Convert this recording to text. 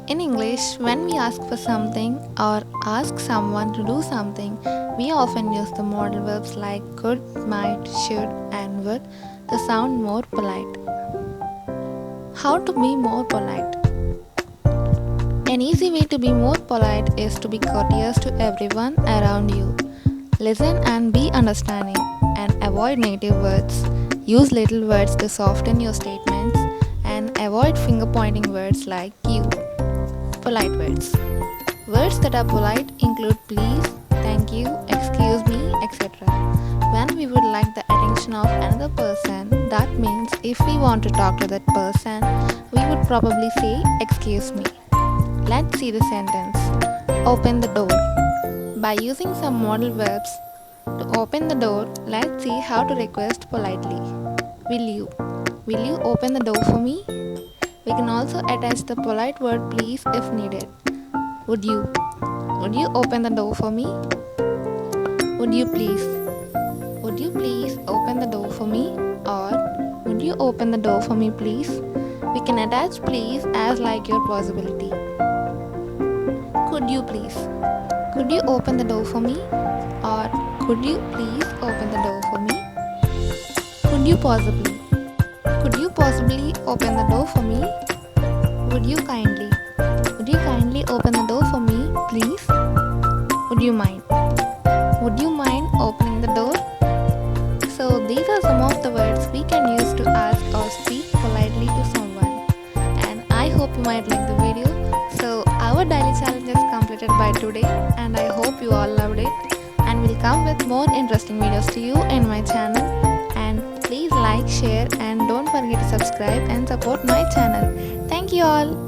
In English, when we ask for something or ask someone to do something, we often use the modal verbs like could, might, should, and would to sound more polite. How to be more polite? An easy way to be more polite is to be courteous to everyone around you. Listen and be understanding, and avoid negative words. Use little words to soften your statements, and avoid finger pointing words like you. Polite words. Words that are polite include please, thank you, excuse me, etc. When we would like the attention of another person, that means if we want to talk to that person, we would probably say excuse me. Let's see the sentence. Open the door. By using some modal verbs to open the door, let's see how to request politely. Will you? Will you open the door for me? We can also attach the polite word please if needed. Would you? Would you open the door for me? Would you please? Would you please open the door for me? Or would you open the door for me please? We can attach please as like your possibility. Could you please? Could you open the door for me? Or could you please open the door for me? Could you possibly? Could you possibly open the door for me? Would you kindly? Would you kindly open the door for me, please? Would you mind? Would you mind opening the door? So these are some of the words we can use to ask or speak politely to someone. And I hope you might like the video. So our daily challenge is completed by today, and I hope you all loved it. And we'll come with more interesting videos to you in my channel. And please like, share, and don't forget to subscribe and support my channel. Thank you all.